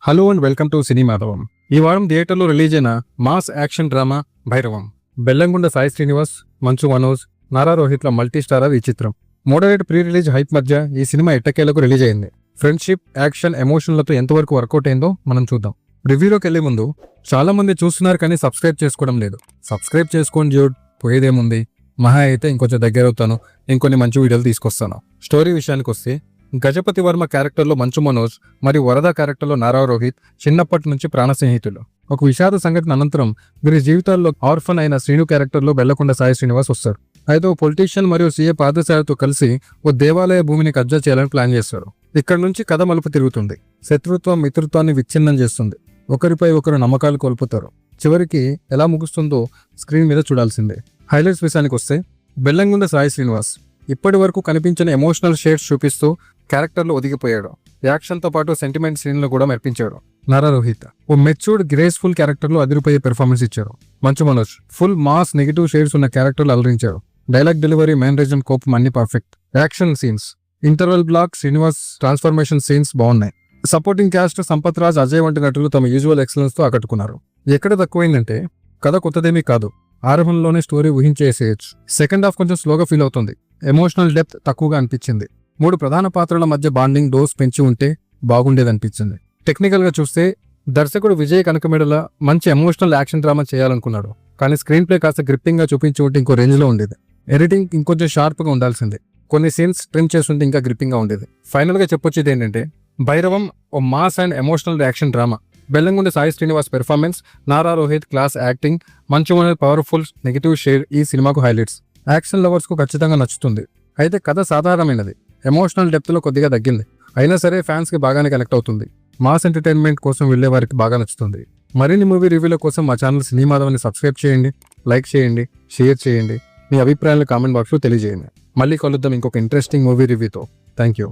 Hello and welcome to Cine Madhavam. ఈ వారం థియేటర్లో రిలీజ్ అయిన mass action drama Bhairavam. Bellamkonda Sai Srinivas, Manchu Manoj, Nara రోహిత్ల మల్టీ స్టారర్ ఈ చిత్రం. మోడరేట్ ప్రీ రిలీజ్ హైప్ మధ్య ఈ సినిమా ఎట్టకేలకు రిలీజ్ అయింది. ఫ్రెండ్షిప్, యాక్షన్, ఎమోషన్లతో ఎంతవరకు వర్కౌట్ అయిందో మనం చూద్దాం. రివ్యూలోకి వెళ్లే ముందు చాలా మంది చూస్తున్నారు కానీ సబ్స్క్రైబ్ చేసుకోవడం లేదు. సబ్స్క్రైబ్ చేసుకోండి జూడ్, పోయేదేముంది. మహా అయితే ఇంకొంచెం దగ్గర అవుతాను, ఇంకొన్ని మంచి వీడియోలు తీసుకొస్తాను. స్టోరీ విషయానికి వస్తే గజపతి వర్మ క్యారెక్టర్లో మంచు మనోజ్ మరియు వరద క్యారెక్టర్లో నారా రోహిత్ చిన్నప్పటి నుంచి ప్రాణ స్నేహితులు. ఒక విషాద సంఘటన అనంతరం వీరి జీవితాల్లో ఆర్ఫన్ అయిన శ్రీను క్యారెక్టర్లో బెల్లకొండ సాయి శ్రీనివాస్ వస్తారు. అయితే ఓ పొలిటీషియన్ మరియు సీఏ పాదసారితో కలిసి ఓ దేవాలయ భూమిని కబ్జా చేయాలని ప్లాన్ చేస్తారు. ఇక్కడ నుంచి కథ మలుపు తిరుగుతుంది. శత్రుత్వం మిత్రుత్వాన్ని విచ్ఛిన్నం చేస్తుంది. ఒకరిపై ఒకరు నమ్మకాలు కోల్పోతారు. చివరికి ఎలా ముగుస్తుందో స్క్రీన్ మీద చూడాల్సిందే. హైలైట్స్ విషయానికి వస్తే బెల్లంకొండ సాయి శ్రీనివాస్ ఇప్పటి వరకు కనిపించిన ఎమోషనల్ షేడ్స్ చూపిస్తూ క్యారెక్టర్లో ఒదిగిపోయాడు. యాక్షన్తో పాటు సెంటిమెంట్ సీన్లు కూడా మెప్పించాడు. నారా రోహిత్ ఓ మెచ్యూర్డ్ గ్రేస్ఫుల్ క్యారెక్టర్లో అదిరిపోయే పెర్ఫార్మెన్స్ ఇచ్చారు. Manchu Manoj full mass negative shades ఉన్న క్యారెక్టర్లు అలరించారు. డైలాగ్ డెలివరీ, మేనరిజం, కోపం అన్ని perfect. Action scenes, interval block, Srinivas transformation scenes బాగున్నాయి. సపోర్టింగ్ క్యాస్ట్ సంపత్ రాజ్, అజయ్ వంటి నటులు తమ యూజువల్ ఎక్సలెన్స్ తో ఆకట్టుకున్నారు. ఎక్కడ తక్కువైందంటే కథ కొత్తదేమీ కాదు, ఆరంభంలోనే స్టోరీ ఊహించేసేయచ్చు. సెకండ్ హాఫ్ కొంచెం స్లోగా ఫీల్ అవుతుంది. ఎమోషనల్ డెప్త్ తక్కువగా అనిపించింది. 3 ప్రధాన పాత్రల మధ్య బాండింగ్ డోస్ పెంచి ఉంటే బాగుండేదనిపించింది. టెక్నికల్ గా చూస్తే దర్శకుడు విజయ్ కనకమేడల మంచి ఎమోషనల్ యాక్షన్ డ్రామా చేయాలనుకున్నాడు. కానీ స్క్రీన్ ప్లే కాస్త గ్రిప్పింగ్ గా చూపించి ఉంటే ఇంకో రేంజ్ లో ఉండేది. ఎడిటింగ్ ఇంకొంచెం షార్ప్ గా ఉండాల్సిందే. కొన్ని సీన్స్ ట్రిమ్ చేస్తుంటే ఇంకా గ్రిప్పింగ్ గా ఉండేది. ఫైనల్ గా చెప్పొచ్చేది ఏంటంటే భైరవం ఓ mass and emotional action drama. Bellamkonda Sai Srinivas performance, Nara Rohit class acting, Manchu Manoj powerful negative shade ఈ సినిమాకు హైలైట్స్. యాక్షన్ లవర్స్ కు ఖచ్చితంగా నచ్చుతుంది. అయితే కథ సాధారణమైనది, ఎమోషనల్ డెప్త్ లో కొద్దిగా తగ్గింది. అయినా సరే ఫ్యాన్స్ కి బాగానే కనెక్ట్ అవుతుంది. మాస్ ఎంటర్టైన్మెంట్ కోసం వెళ్లే వారికి బాగా నచ్చుతుంది. మరిన్ని మూవీ రివ్యూల కోసం మా ఛానల్ సినీ మాధవని సబ్స్క్రైబ్ చేయండి, లైక్ చేయండి, షేర్ చేయండి. మీ అభిప్రాయాలను కామెంట్ బాక్స్ లో తెలియజేయండి. మళ్ళీ కలుద్దాం ఇంకొక ఇంట్రెస్టింగ్ మూవీ రివ్యూతో. Thank you.